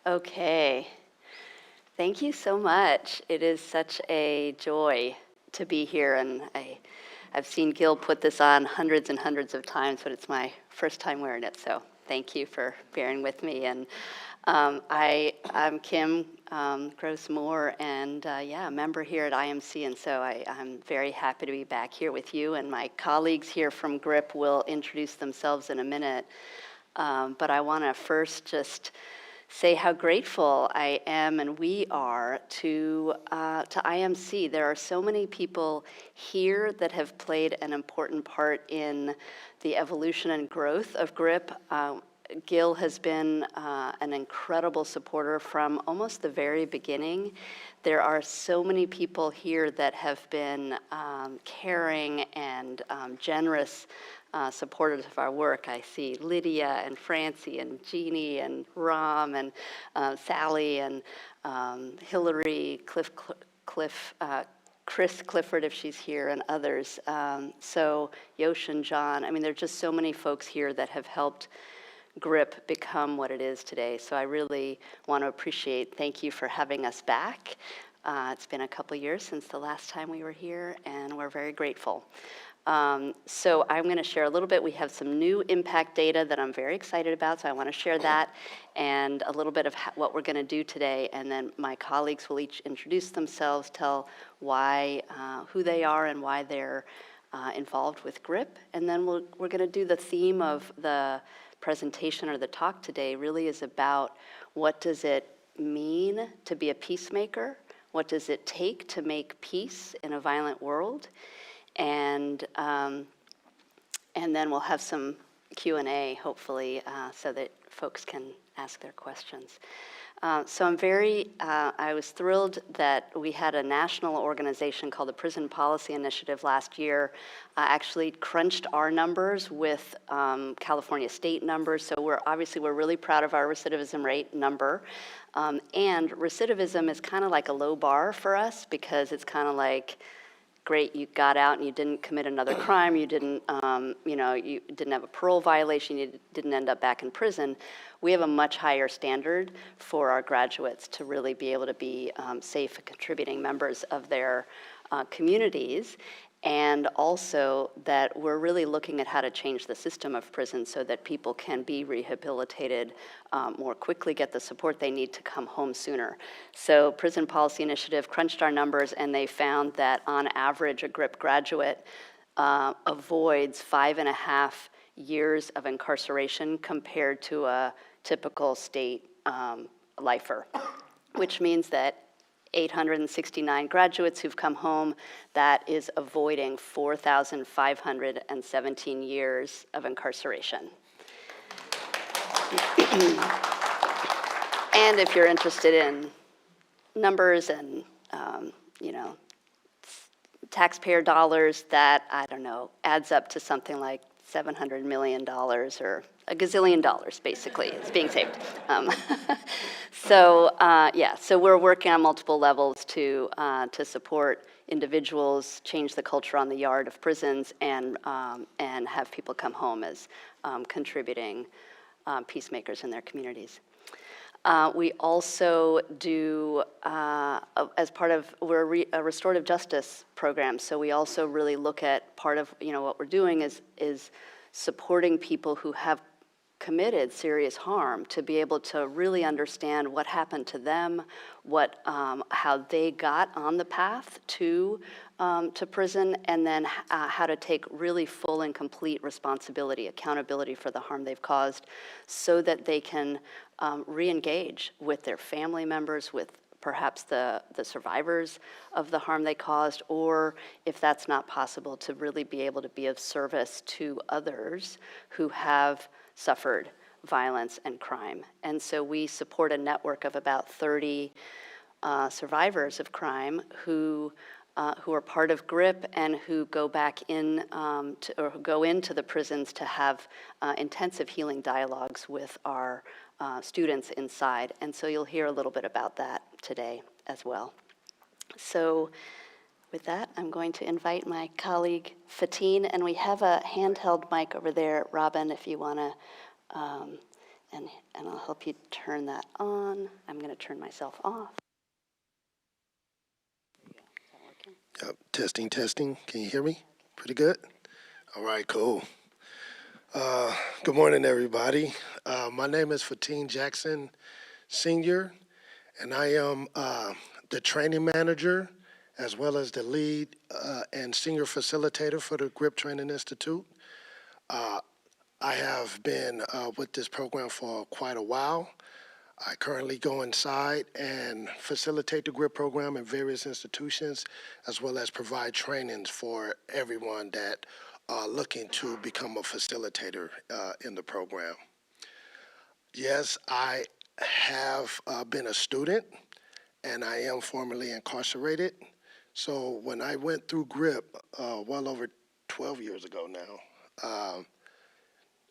Okay. Thank you so much. It is such a joy to be here, and I've seen Gil put this on hundreds and hundreds of times, but it's my first time wearing it, so thank you for bearing with me. And I'm Kim Gross-Moore, and a member here at IMC, and so I'm very happy to be back here with you, and my colleagues here from GRIP will introduce themselves in a minute. But I want to first just say how grateful I am and we are to IMC. There are so many people here that have played an important part in the evolution and growth of GRIP. Gil has been an incredible supporter from almost the very beginning. There are so many people here that have been caring and generous supporters of our work. I see Lydia and Francie and Jeannie and Ram and Sally and Hillary, Chris Clifford, if she's here, and others. So Yosh and John. I mean, there are just so many folks here that have helped GRIP become what it is today. So I really want to thank you for having us back. It's been a couple years since the last time we were here, and we're very grateful. So I'm going to share a little bit. We have some new impact data that I'm very excited about, so I want to share that and a little bit of what we're going to do today, and then my colleagues will each introduce themselves, tell why, who they are and why they're involved with GRIP, and then we're going to do the theme of the presentation or the talk today really is about what does it mean to be a peacemaker, what does it take to make peace in a violent world, and then we'll have some Q&A, hopefully, so that folks can ask their questions. So I was thrilled that we had a national organization called the Prison Policy Initiative last year, actually crunched our numbers with California state numbers. So we're really proud of our recidivism rate number. And recidivism is kind of like a low bar for us because it's kind of like, great, you got out and you didn't commit another crime, you didn't, you didn't have a parole violation, you didn't end up back in prison. We have a much higher standard for our graduates to really be able to be safe and contributing members of their communities, and also that we're really looking at how to change the system of prison so that people can be rehabilitated more quickly, get the support they need to come home sooner. So Prison Policy Initiative crunched our numbers, and they found that on average a GRIP graduate avoids 5.5 years of incarceration compared to a typical state lifer, which means that 869 graduates who've come home, that is avoiding 4,517 years of incarceration. And if you're interested in numbers and, taxpayer dollars, that, adds up to something like $700 million or a gazillion dollars, basically, is being saved. So we're working on multiple levels to support individuals, change the culture on the yard of prisons, and have people come home as contributing peacemakers in their communities. We also do, as part of, we're a restorative justice program, so we also really look at part of what we're doing is supporting people who have committed serious harm to be able to really understand what happened to them, how they got on the path to prison, and then how to take really full and complete responsibility, accountability for the harm they've caused, so that they can re-engage with their family members, with perhaps the survivors of the harm they caused, or if that's not possible, to really be able to be of service to others who have suffered violence and crime. And so we support a network of about 30 survivors of crime who are part of GRIP and who go back in or go into the prisons to have intensive healing dialogues with our students inside. And so you'll hear a little bit about that today as well. So with that, I'm going to invite my colleague Fatin, and we have a handheld mic over there, Robin, if you want to and I'll help you turn that on. I'm going to turn myself off. There you go. Is that working? Yep. Testing, testing. Can you hear me? Pretty good? All right, cool. Good morning, everybody. My name is Fateen Jackson Sr., and I am the training manager as well as the lead and senior facilitator for the GRIP Training Institute. I have been with this program for quite a while. I currently go inside and facilitate the GRIP program in various institutions, as well as provide trainings for everyone that looking to become a facilitator in the program. Yes, I have been a student, and I am formerly incarcerated. So when I went through GRIP well over 12 years ago now,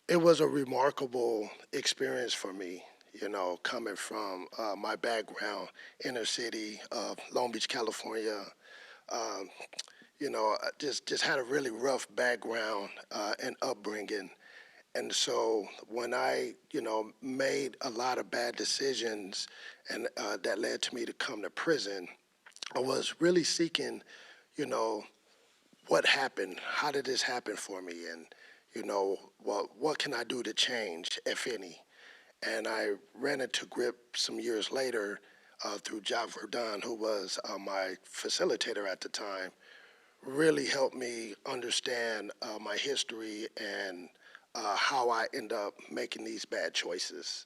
it was a remarkable experience for me, you know, coming from my background, inner city of Long Beach, California. Um, you know, I just had a really rough background and upbringing. And so when I, you know, made a lot of bad decisions and that led to me to come to prison, I was really seeking, you know, what happened? How did this happen for me? And, you know, what can I do to change, if any? And I ran into GRIP some years later through Jav Verdun, who was my facilitator at the time, really helped me understand my history and how I end up making these bad choices.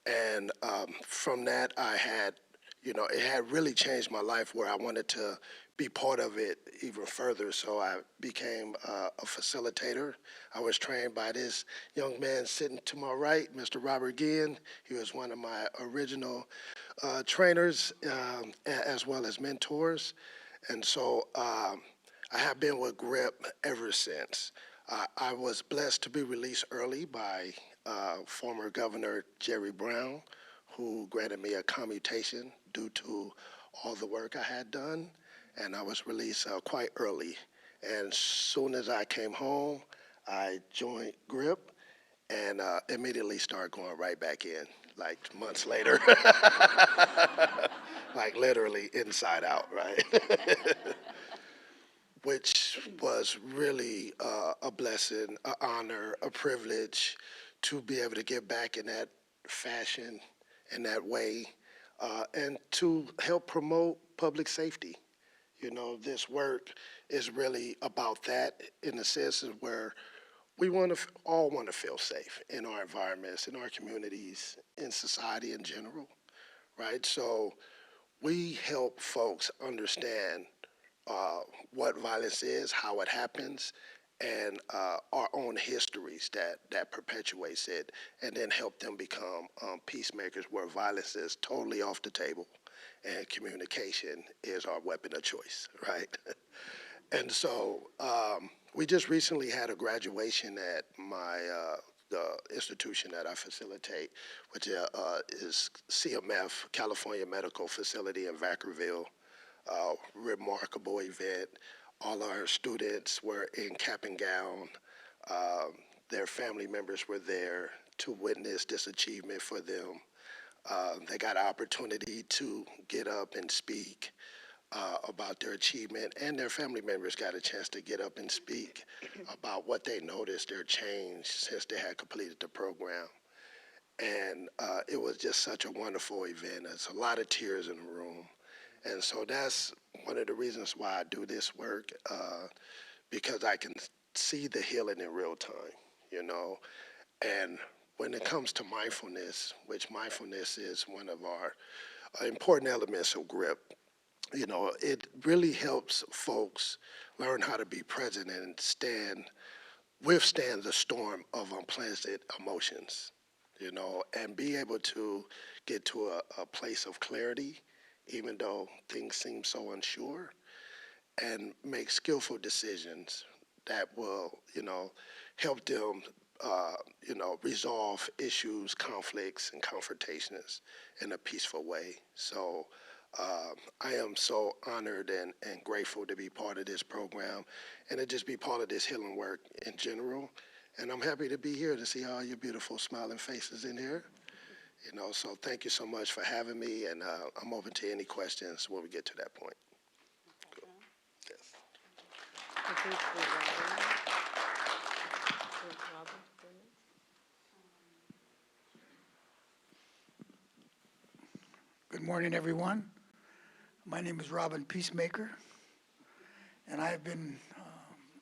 And from that, I had, you know, it had really changed my life where I wanted to be part of it even further. So I became a facilitator. I was trained by this young man sitting to my right, Mr. Robert Guillen. He was one of my original trainers as well as mentors. And so I have been with GRIP ever since. I was blessed to be released early by former Governor Jerry Brown, who granted me a commutation due to all the work I had done, and I was released quite early. And soon as I came home, I joined GRIP and immediately started going right back in, like months later, like literally inside out, right? Which was really a blessing, an honor, a privilege to be able to get back in that fashion, in that way, and to help promote public safety. You know, this work is really about that in the sense of where we want to all want to feel safe in our environments, in our communities, in society in general, right? So we help folks understand uh, what violence is, how it happens, and our own histories that perpetuates it, and then help them become peacemakers where violence is totally off the table and communication is our weapon of choice, right? And so we just recently had a graduation at my the institution that I facilitate, which is CMF, California Medical Facility in Vacaville. Remarkable event. All our students were in cap and gown. Um, their family members were there to witness this achievement for them. They got an opportunity to get up and speak about their achievement, and their family members got a chance to get up and speak about what they noticed, their change since they had completed the program. And it was just such a wonderful event. There's a lot of tears in the room. And so that's one of the reasons why I do this work, because I can see the healing in real time, you know. And when it comes to mindfulness, which mindfulness is one of our important elements of GRIP, you know, it really helps folks learn how to be present and withstand the storm of unpleasant emotions, you know, and be able to get to a place of clarity, even though things seem so unsure, and make skillful decisions that will, you know, help them, you know, resolve issues, conflicts, and confrontations in a peaceful way. So I am so honored and grateful to be part of this program and to just be part of this healing work in general. And I'm happy to be here to see all your beautiful smiling faces in here. So thank you so much for having me, and I'm open to any questions when we get to that point. Cool. Yes. I think we're Robin. Good morning, everyone. My name is Robin Peacemaker, and I have been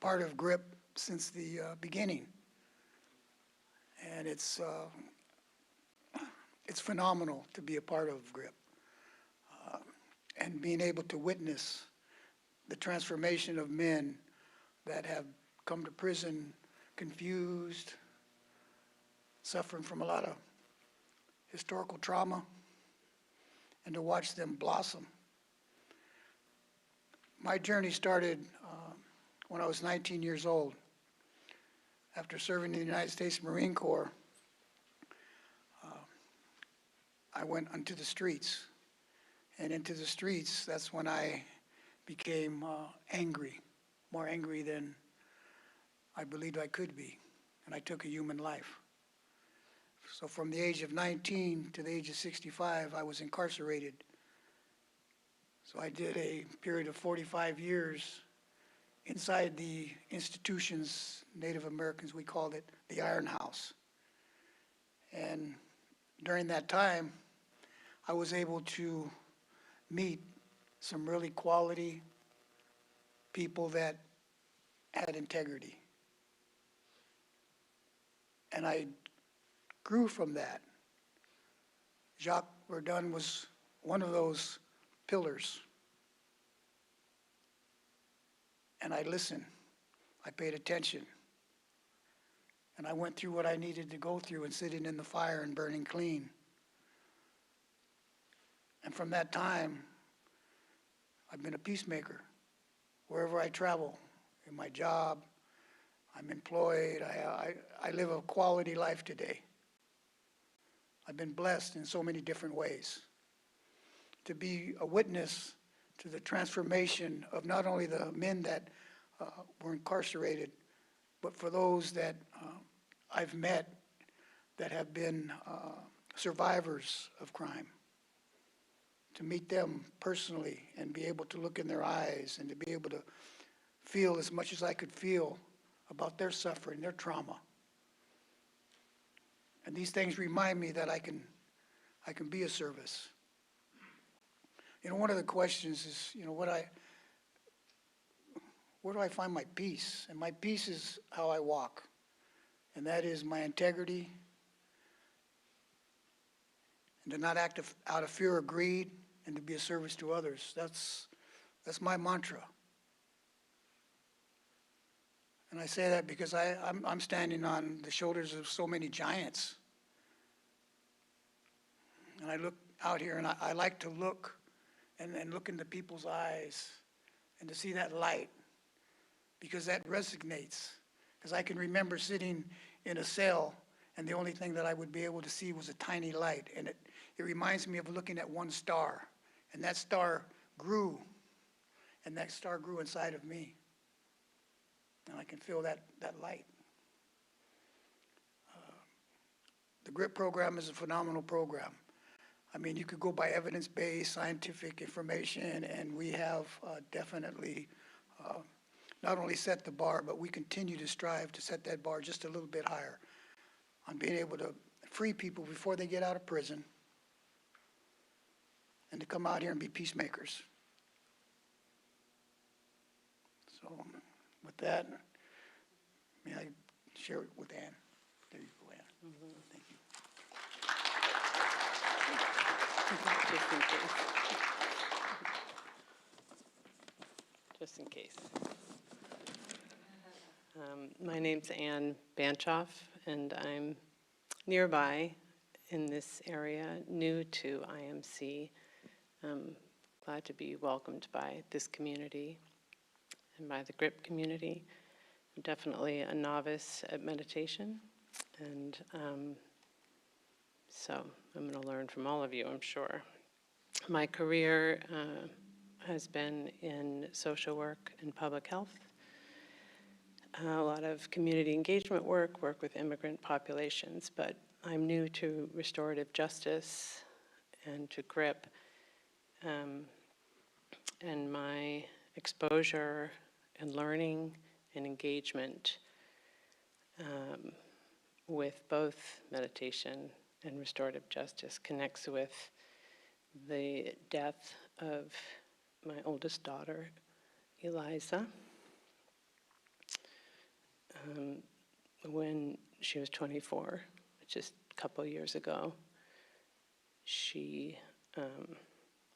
part of GRIP since the beginning. And it's phenomenal to be a part of GRIP and being able to witness the transformation of men that have come to prison confused, suffering from a lot of historical trauma, and to watch them blossom. My journey started when I was 19 years old. After serving in the United States Marine Corps, I went onto the streets. And into the streets, that's when I became angry, more angry than I believed I could be. And I took a human life. So from the age of 19 to the age of 65, I was incarcerated. So I did a period of 45 years inside the institutions, Native Americans, we called it the Iron House. And during that time, I was able to meet some really quality people that had integrity. And I grew from that. Jacques Verdun was one of those pillars. And I listened, I paid attention, and I went through what I needed to go through and sitting in the fire and burning clean. And from that time, I've been a peacemaker. Wherever I travel, in my job, I'm employed, I live a quality life today. I've been blessed in so many different ways. To be a witness to the transformation of not only the men that were incarcerated, but for those that I've met that have been survivors of crime. To meet them personally and be able to look in their eyes and to be able to feel as much as I could feel about their suffering, their trauma. And these things remind me that I can be of service. One of the questions is, where do I find my peace? And my peace is how I walk. And that is my integrity, and to not act out of fear or greed, and to be a service to others. That's my mantra. And I say that because I'm standing on the shoulders of so many giants. And I look out here, and I like to look and look into people's eyes and to see that light, because that resonates. Because I can remember sitting in a cell, and the only thing that I would be able to see was a tiny light. And it reminds me of looking at one star, and that star grew, and that star grew inside of me. And I can feel that light. The GRIP program is a phenomenal program. I mean, you could go by evidence-based scientific information, and we have definitely not only set the bar, but we continue to strive to set that bar just a little bit higher on being able to free people before they get out of prison and to come out here and be peacemakers. So with that, may I share it with Ann? There you go, Ann. Thank you. Just in case. My name's Ann Banchoff, and I'm nearby in this area, new to IMC. I'm glad to be welcomed by this community and by the GRIP community. I'm definitely a novice at meditation, and so I'm going to learn from all of you, I'm sure. My career has been in social work and public health. a lot of community engagement work with immigrant populations, but I'm new to restorative justice and to GRIP. And my exposure and learning and engagement with both meditation and restorative justice connects with the death of my oldest daughter, Eliza, when she was 24, just a couple of years ago. She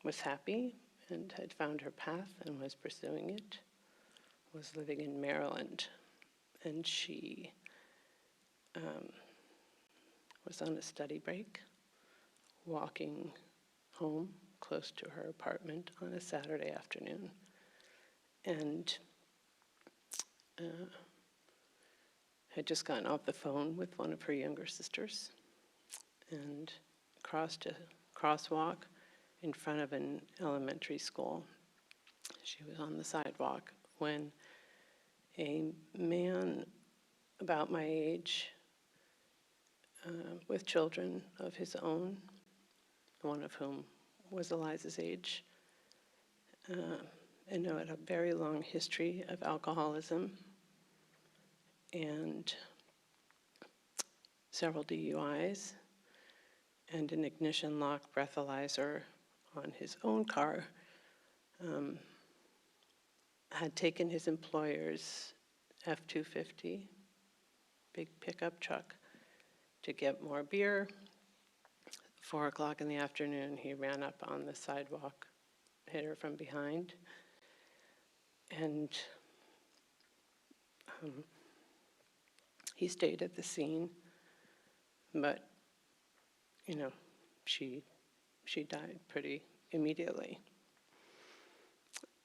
was happy and had found her path and was pursuing it, was living in Maryland, and she was on a study break, walking home close to her apartment on a Saturday afternoon, and had just gotten off the phone with one of her younger sisters and crossed a crosswalk in front of an elementary school. She was on the sidewalk when a man about my age, with children of his own, one of whom was Eliza's age, and had a very long history of alcoholism and several DUIs and an ignition lock breathalyzer on his own car, had taken his employer's F-250, big pickup truck, to get more beer. 4 o'clock in the afternoon, he ran up on the sidewalk, hit her from behind, and he stayed at the scene, but, she died pretty immediately.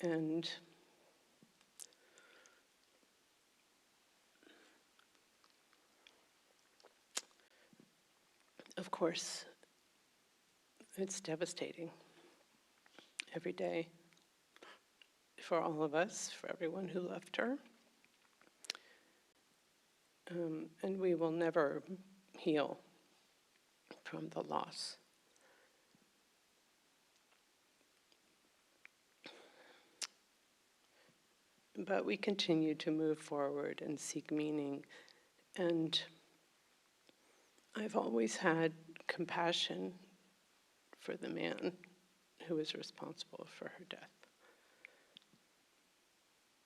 And of course, it's devastating every day for all of us, for everyone who loved her. And we will never heal from the loss. But we continue to move forward and seek meaning. And I've always had compassion for the man who was responsible for her death.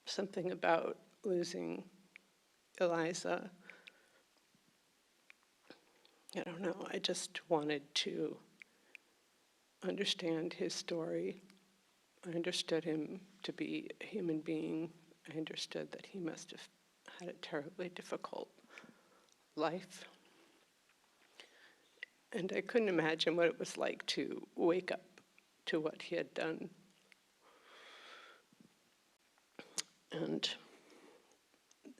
Something about losing Eliza, I don't know, I just wanted to understand his story. I understood him to be a human being. I understood that he must have had a terribly difficult life. And I couldn't imagine what it was like to wake up to what he had done. And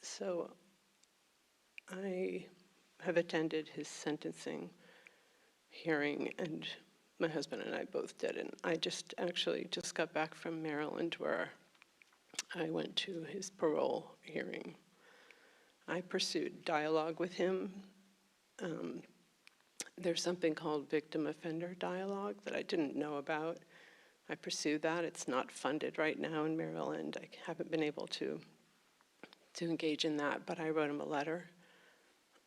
so I have attended his sentencing hearing, and my husband and I both did. And I just got back from Maryland, where I went to his parole hearing. I pursued dialogue with him. There's something called victim-offender dialogue that I didn't know about. I pursued that. It's not funded right now in Maryland. I haven't been able to engage in that, but I wrote him a letter.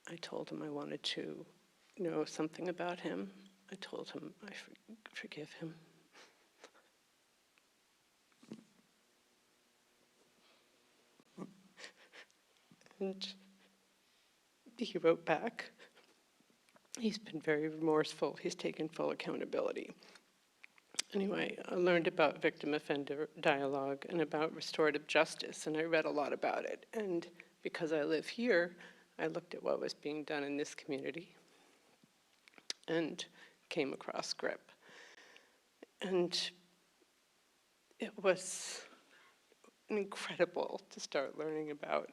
I told him I wanted to know something about him. I told him I forgive him. And he wrote back. He's been very remorseful. He's taken full accountability. Anyway, I learned about victim-offender dialogue and about restorative justice, and I read a lot about it. And because I live here, I looked at what was being done in this community and came across GRIP. And it was incredible to start learning about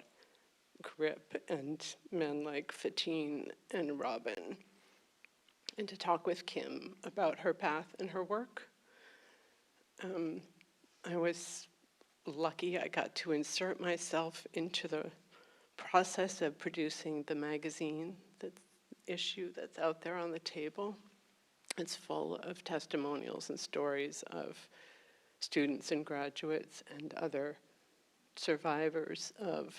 GRIP and men like Fatine and Robin, and to talk with Kim about her path and her work. I was lucky I got to insert myself into the process of producing the magazine, the issue that's out there on the table. It's full of testimonials and stories of students and graduates and other survivors of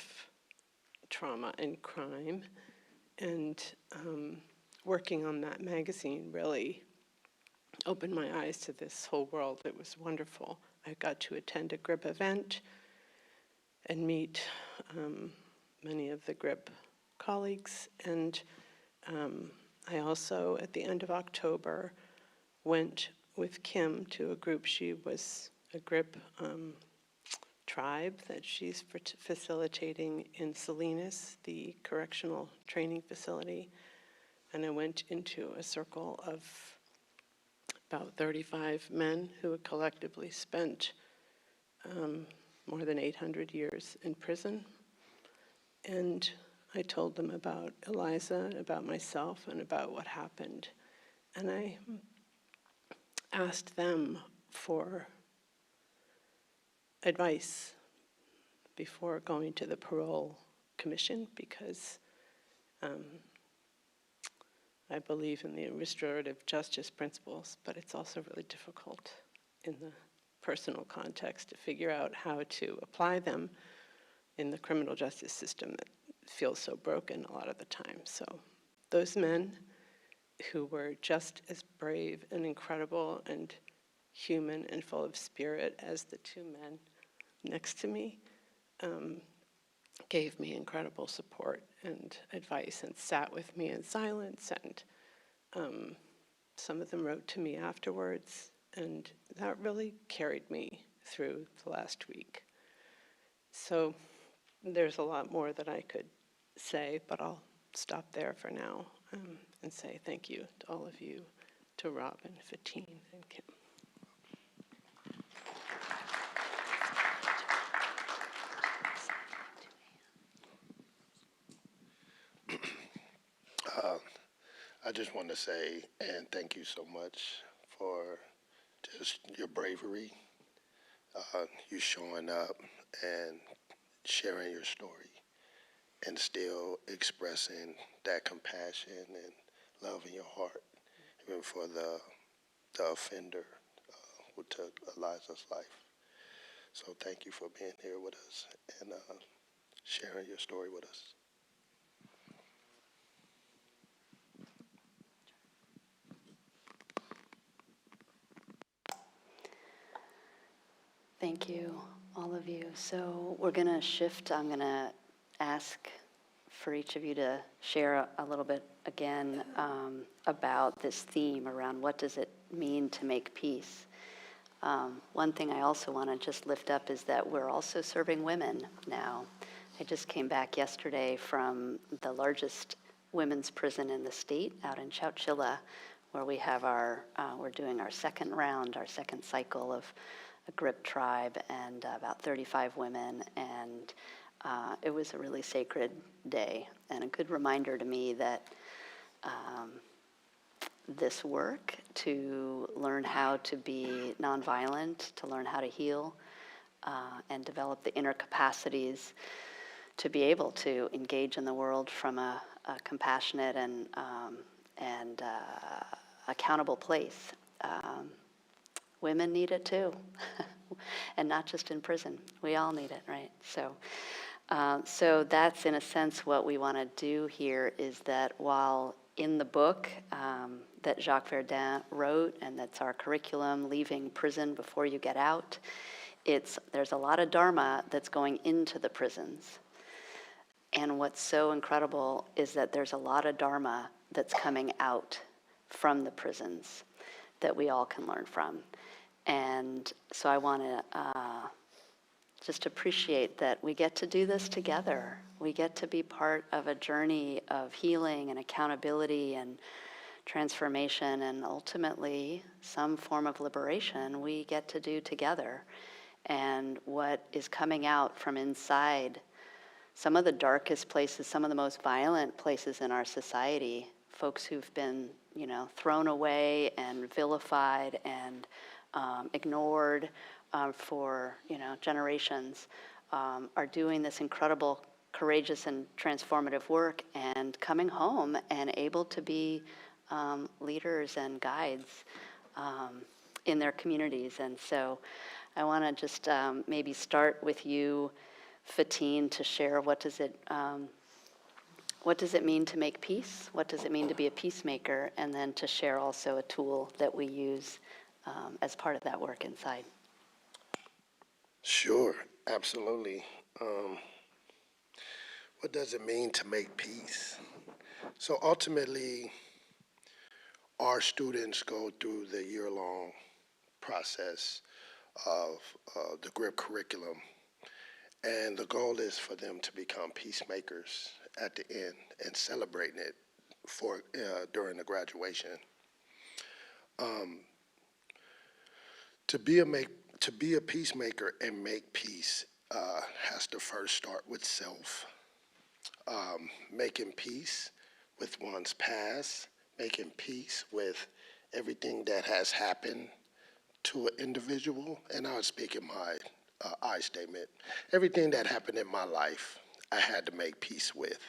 trauma and crime. And working on that magazine really opened my eyes to this whole world. It was wonderful. I got to attend a GRIP event and meet many of the GRIP colleagues. And I also, at the end of October, went with Kim to a group. She was a GRIP tribe that she's facilitating in Salinas, the correctional training facility. And I went into a circle of about 35 men who had collectively spent more than 800 years in prison. And I told them about Eliza, about myself, and about what happened. And I asked them for advice before going to the parole commission, because I believe in the restorative justice principles, but it's also really difficult in the personal context to figure out how to apply them in the criminal justice system that feels so broken a lot of the time. So those men who were just as brave and incredible and human and full of spirit as the two men next to me gave me incredible support and advice and sat with me in silence, and some of them wrote to me afterwards, and that really carried me through the last week. So there's a lot more that I could say, but I'll stop there for now and say thank you to all of you, to Robin, Fatine, and Kim. I just want to say, and thank you so much for just your bravery, you showing up and sharing your story, and still expressing that compassion and love in your heart, even for the offender who took Eliza's life. So thank you for being here with us and sharing your story with us. Thank you, all of you. So we're going to shift. I'm going to ask for each of you to share a little bit again about this theme around what does it mean to make peace. One thing I also want to just lift up is that we're also serving women now. I just came back yesterday from the largest women's prison in the state out in Chowchilla, where we have we're doing our second round, our second cycle of a GRIP tribe, and about 35 women, and it was a really sacred day and a good reminder to me that this work to learn how to be nonviolent, to learn how to heal, and develop the inner capacities to be able to engage in the world from a compassionate and accountable place. Women need it too, and not just in prison. We all need it, right? So that's in a sense what we want to do here, is that while in the book that Jacques Verdun wrote, and that's our curriculum, Leaving Prison Before You Get Out, there's a lot of dharma that's going into the prisons. And what's so incredible is that there's a lot of dharma that's coming out from the prisons that we all can learn from. And so I want to just appreciate that we get to do this together. We get to be part of a journey of healing and accountability and transformation, and ultimately some form of liberation we get to do together. And what is coming out from inside some of the darkest places, some of the most violent places in our society, folks who've been, thrown away and vilified and ignored for, generations, are doing this incredible courageous and transformative work and coming home and able to be leaders and guides in their communities. And so I want to just maybe start with you, Fatine, to share what does it mean to make peace? What does it mean to be a peacemaker? And then to share also a tool that we use as part of that work inside. Sure, absolutely. What does it mean to make peace? So ultimately, our students go through the year-long process of the GRIP curriculum, and the goal is for them to become peacemakers at the end and celebrating it for during the graduation. To be a peacemaker and make peace has to first start with self. Making peace with one's past, making peace with everything that has happened to an individual, and I'll speak in my I statement. Everything that happened in my life, I had to make peace with.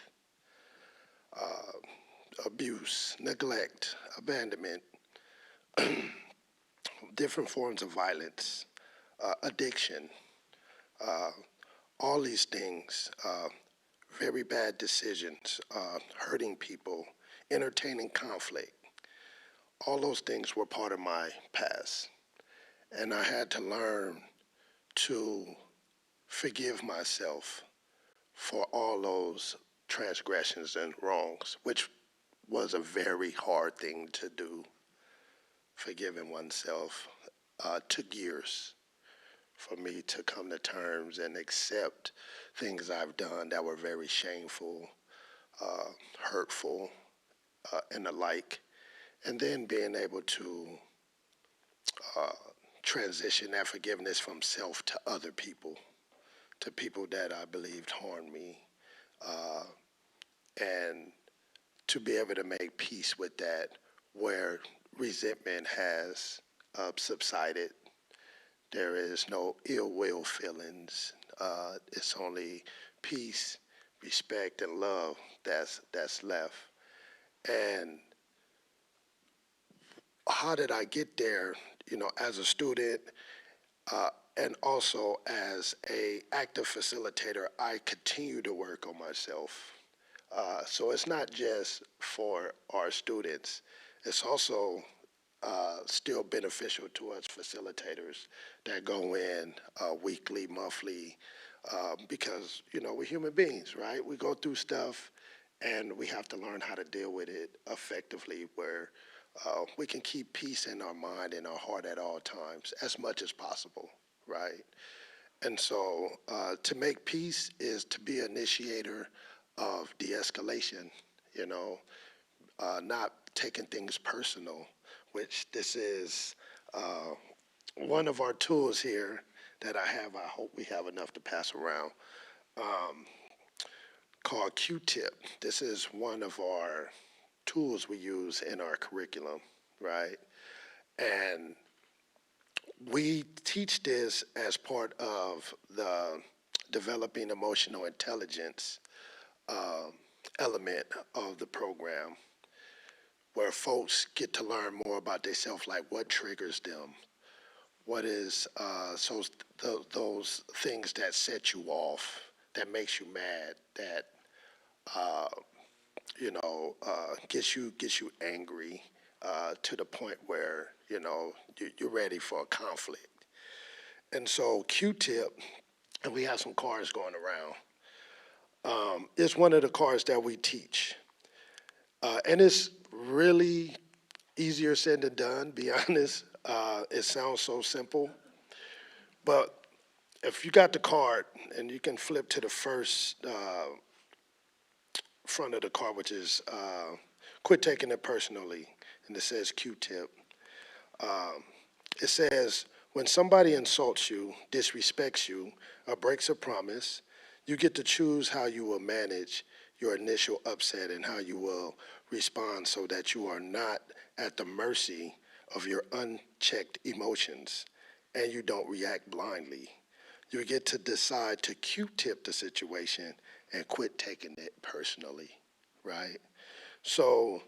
Abuse, neglect, abandonment, different forms of violence, addiction, all these things, very bad decisions, hurting people, entertaining conflict. All those things were part of my past. And I had to learn to forgive myself for all those transgressions and wrongs, which was a very hard thing to do. Forgiving oneself took years for me to come to terms and accept things I've done that were very shameful, hurtful, and the like. And then being able to transition that forgiveness from self to other people, to people that I believed harmed me, and to be able to make peace with that where resentment has subsided. There is no ill will feelings. It's only peace, respect, and love that's left. And how did I get there? You know, as a student and also as a active facilitator, I continue to work on myself. So it's not just for our students. It's also still beneficial to us facilitators that go in weekly, monthly, because, you know, we're human beings, right? We go through stuff and we have to learn how to deal with it effectively where we can keep peace in our mind and our heart at all times as much as possible, right? And so to make peace is to be an initiator of de-escalation, you know, not taking things personal, which this is one of our tools here that I have. I hope we have enough to pass around, called Q-tip. This is one of our tools we use in our curriculum, right? And we teach this as part of the developing emotional intelligence element of the program, where folks get to learn more about themselves, like what triggers them, what is those things that set you off, that makes you mad, that gets you angry to the point where you're ready for a conflict. And so Q-tip, and we have some cards going around. It's one of the cards that we teach, and it's really easier said than done. Be honest, it sounds so simple, but if you got the card and you can flip to the first front of the card, which is quit taking it personally, and it says Q-tip. It says, when somebody insults you, disrespects you, or breaks a promise, you get to choose how you will manage your initial upset and how you will respond so that you are not at the mercy of your unchecked emotions and you don't react blindly. You get to decide to Q-tip the situation and quit taking it personally, right? So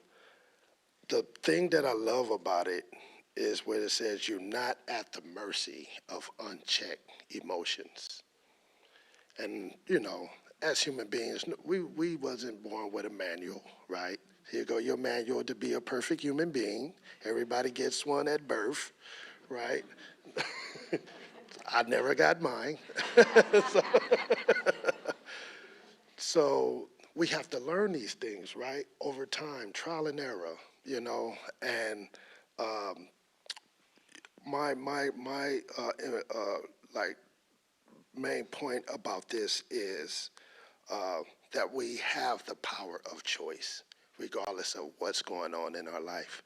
the thing that I love about it is where it says you're not at the mercy of unchecked emotions. And, you know, as human beings, we wasn't born with a manual, right? Here go your manual to be a perfect human being. Everybody gets one at birth, right? I never got mine. So we have to learn these things, right? Over time, trial and error, you know, and my like main point about this is that we have the power of choice, regardless of what's going on in our life.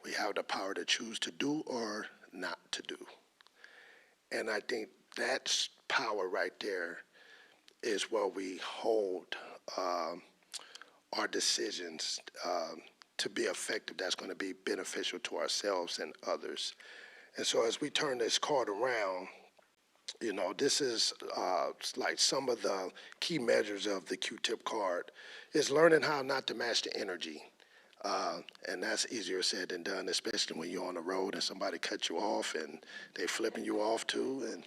We have the power to choose to do or not to do. And I think that's power right there is where we hold our decisions to be effective, that's going to be beneficial to ourselves and others. And so as we turn this card around, you know, this is like some of the key measures of the Q-tip card is learning how not to match the energy. And that's easier said than done, especially when you're on the road and somebody cuts you off and they flipping you off too, and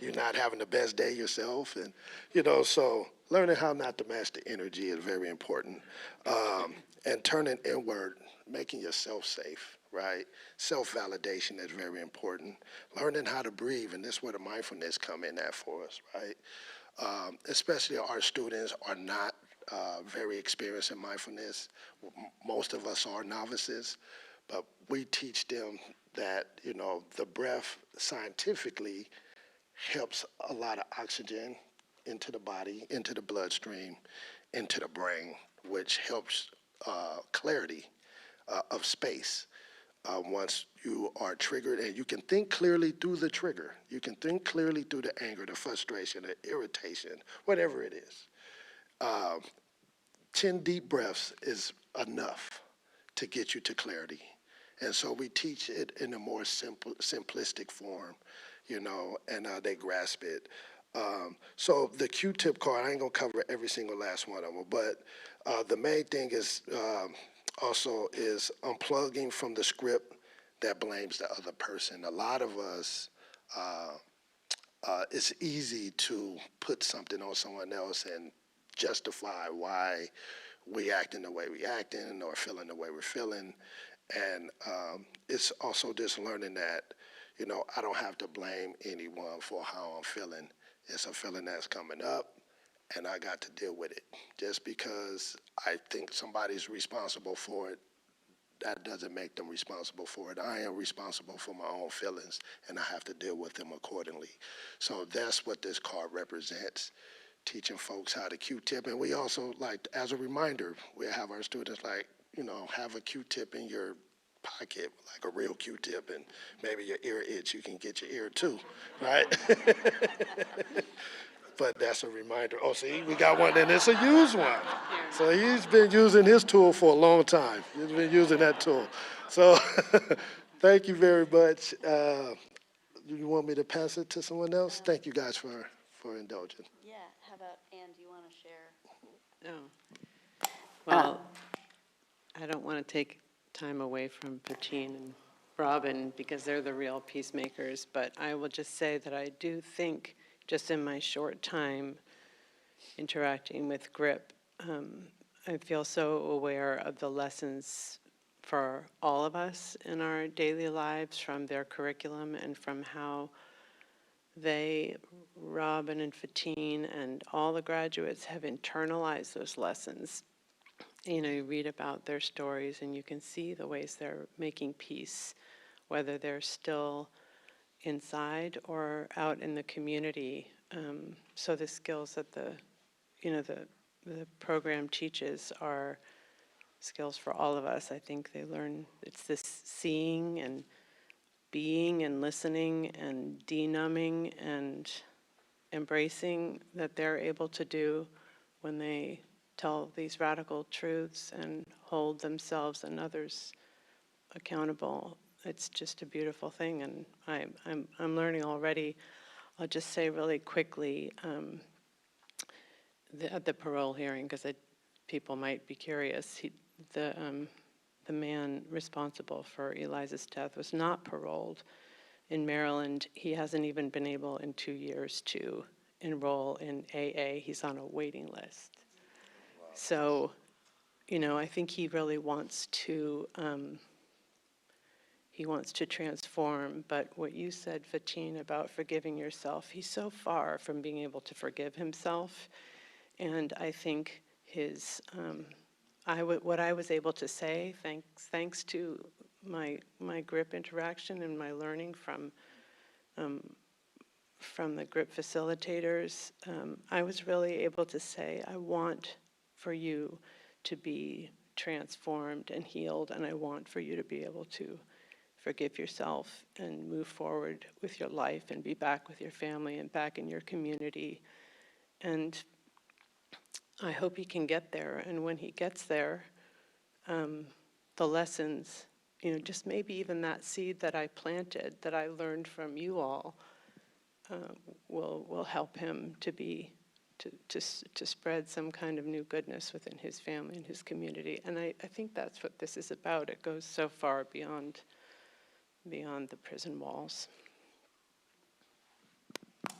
you're not having the best day yourself. And, you know, so learning how not to match the energy is very important. And turning inward, making yourself safe, right? Self-validation is very important. Learning how to breathe, and this is where the mindfulness come in at for us, right? Especially our students are not very experienced in mindfulness. Most of us are novices, but we teach them that, you know, the breath scientifically helps a lot of oxygen into the body, into the bloodstream, into the brain, which helps clarity of space. Once you are triggered, and you can think clearly through the trigger. You can think clearly through the anger, the frustration, the irritation, whatever it is. 10 deep breaths is enough to get you to clarity. And so we teach it in a more simplistic form, you know, and they grasp it. So the Q-tip card, I ain't gonna cover every single last one of them, but the main thing is also is unplugging from the script that blames the other person. A lot of us, it's easy to put something on someone else and justify why we acting the way we acting or feeling the way we're feeling. And it's also just learning that, you know, I don't have to blame anyone for how I'm feeling. It's a feeling that's coming up, and I got to deal with it. Just because I think somebody's responsible for it, that doesn't make them responsible for it. I am responsible for my own feelings, and I have to deal with them accordingly. So that's what this card represents, teaching folks how to Q-tip. And we also, like, as a reminder, we have our students, like, you know, have a Q-tip in your pocket, like a real Q-tip, and maybe your ear itch, you can get your ear too, right? But that's a reminder. Oh, see, we got one, and it's a used one. So he's been using his tool for a long time. He's been using that tool. So thank you very much. Do you want me to pass it to someone else? Thank you guys for indulging. Yeah, how about, Ann, do you want to share? No. Well, I don't want to take time away from Patine and Robin because they're the real peacemakers, but I will just say that I do think, just in my short time interacting with GRIP, I feel so aware of the lessons for all of us in our daily lives from their curriculum and from how they, Robin and Fatine and all the graduates have internalized those lessons. You know, you read about their stories and you can see the ways they're making peace, whether they're still inside or out in the community. So the skills that the program teaches are skills for all of us. I think they learn, it's this seeing and being and listening and denumbing and embracing that they're able to do when they tell these radical truths and hold themselves and others accountable. It's just a beautiful thing, and I'm learning already. I'll just say really quickly, at the parole hearing, because people might be curious, the man responsible for Eliza's death was not paroled in Maryland. He hasn't even been able in 2 years to enroll in AA. He's on a waiting list. So, I think he really wants to, transform. But what you said, Fatine, about forgiving yourself, he's so far from being able to forgive himself. And I think what I was able to say, thanks to my GRIP interaction and my learning from the GRIP facilitators, I was really able to say, I want for you to be transformed and healed, and I want for you to be able to forgive yourself and move forward with your life and be back with your family and back in your community. And I hope he can get there. And when he gets there, the lessons, just maybe even that seed that I planted, that I learned from you all, will help him to spread some kind of new goodness within his family and his community. And I think that's what this is about. It goes so far beyond the prison walls.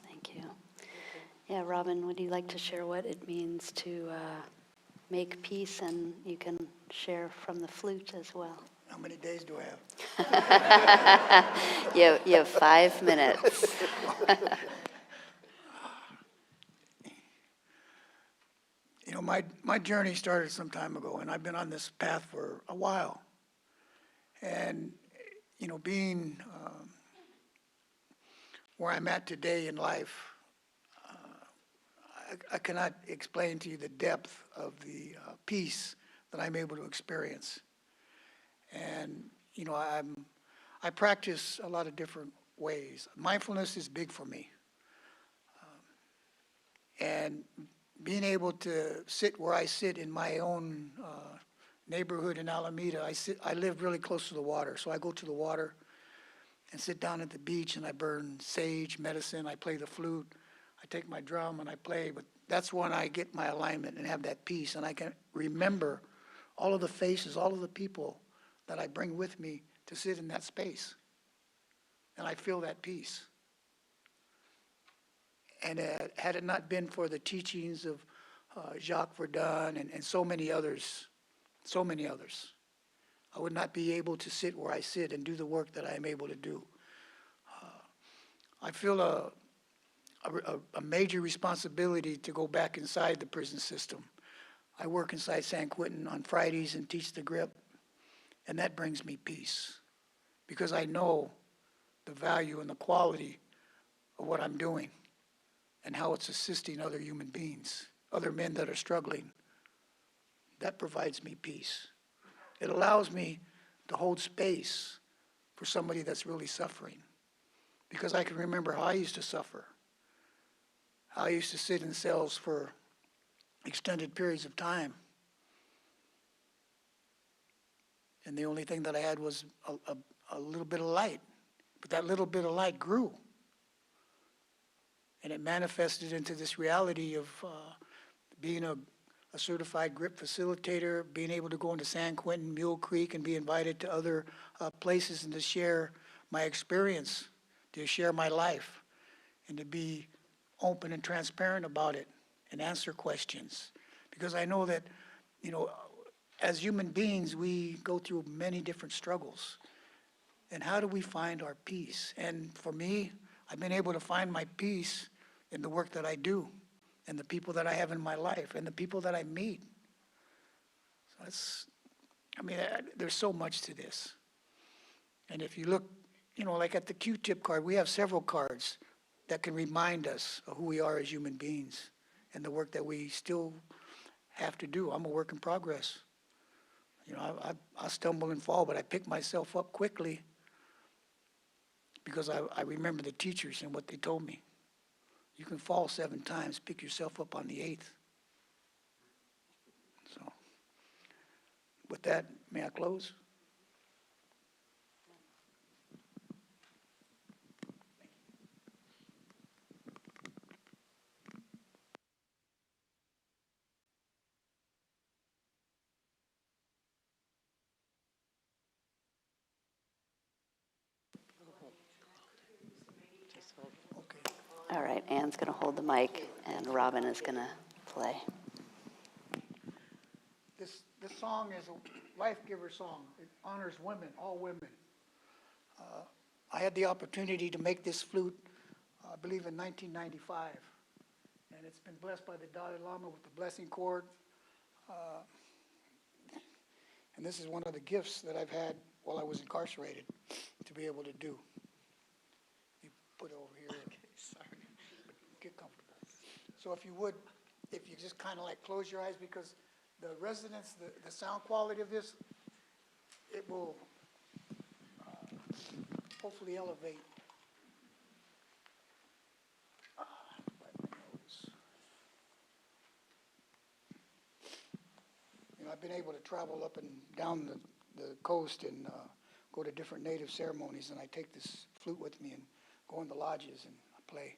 Thank you. Yeah, Robin, would you like to share what it means to make peace? And you can share from the flute as well. How many days do I have? You have 5 minutes. My journey started some time ago, and I've been on this path for a while. And, being where I'm at today in life, I cannot explain to you the depth of the peace that I'm able to experience. And, I practice a lot of different ways. Mindfulness is big for me. And being able to sit where I sit in my own neighborhood in Alameda, I live really close to the water. So I go to the water and sit down at the beach, and I burn sage, medicine, I play the flute, I take my drum and I play. But that's when I get my alignment and have that peace. And I can remember all of the faces, all of the people that I bring with me to sit in that space. And I feel that peace. And had it not been for the teachings of Jacques Verdun and so many others, I would not be able to sit where I sit and do the work that I am able to do. I feel a major responsibility to go back inside the prison system. I work inside San Quentin on Fridays and teach the GRIP, and that brings me peace because I know the value and the quality of what I'm doing and how it's assisting other human beings, other men that are struggling. That provides me peace. It allows me to hold space for somebody that's really suffering, because I can remember how I used to suffer. How I used to sit in cells for extended periods of time. And the only thing that I had was a little bit of light. But that little bit of light grew. And it manifested into this reality of being a certified GRIP facilitator, being able to go into San Quentin, Mule Creek, and be invited to other places and to share my experience, to share my life, and to be open and transparent about it and answer questions. Because I know that, as human beings, we go through many different struggles. And how do we find our peace? And for me, I've been able to find my peace in the work that I do and the people that I have in my life and the people that I meet. So there's so much to this. And if you look, like at the Q-tip card, we have several cards that can remind us of who we are as human beings and the work that we still have to do. I'm a work in progress. I stumble and fall, but I pick myself up quickly because I remember the teachers and what they told me. You can fall 7 times, pick yourself up on the 8th. So, with that, may I close? All right, Ann's going to hold the mic, and Robin is going to play. This song is a life giver song. It honors women, all women. I had the opportunity to make this flute, I believe in 1995, and it's been blessed by the Dalai Lama with the blessing cord. And this is one of the gifts that I've had while I was incarcerated to be able to do. You put it over here. Okay, sorry. Get comfortable. So if you would, if you just kind of like close your eyes, because the resonance, the sound quality of this, it will hopefully elevate. You know, I've been able to travel up and down the coast and go to different native ceremonies, and I take this flute with me and go in the lodges and I play.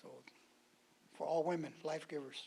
So, for all women, life givers.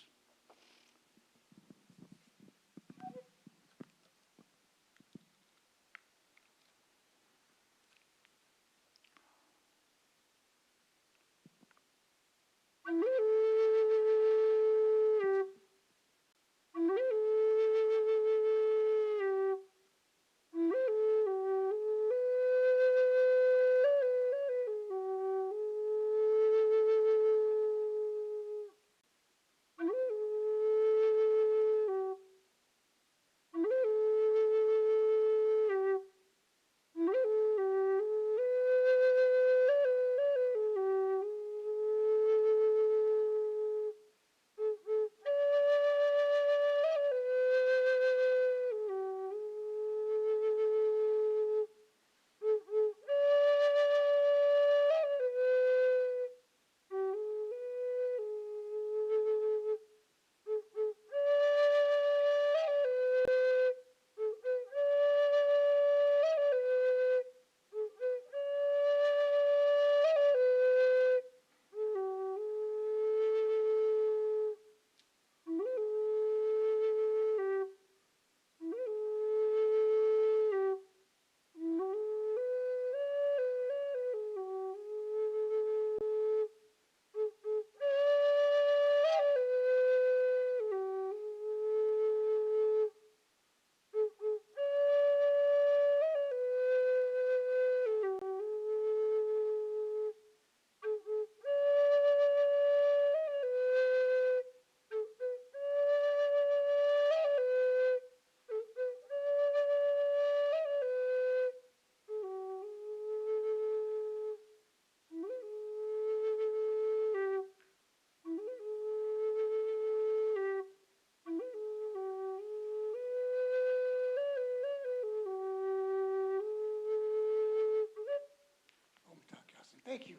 Thank you.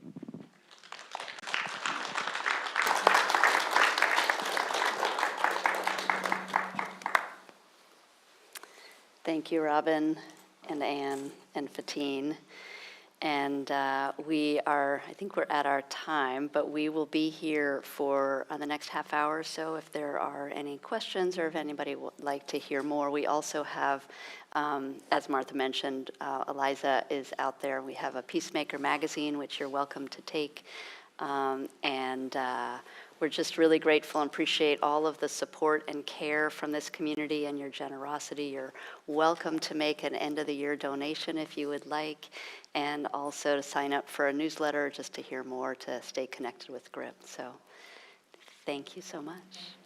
Thank you, Robin and Ann and Fatine. And we are, I think we're at our time, but we will be here for the next half hour or so if there are any questions or if anybody would like to hear more. We also have, as Martha mentioned, Eliza is out there. We have a Peacemaker magazine, which you're welcome to take. We're just really grateful and appreciate all of the support and care from this community and your generosity. You're welcome to make an end-of-the-year donation if you would like, and also to sign up for a newsletter just to hear more, to stay connected with GRIP. So thank you so much.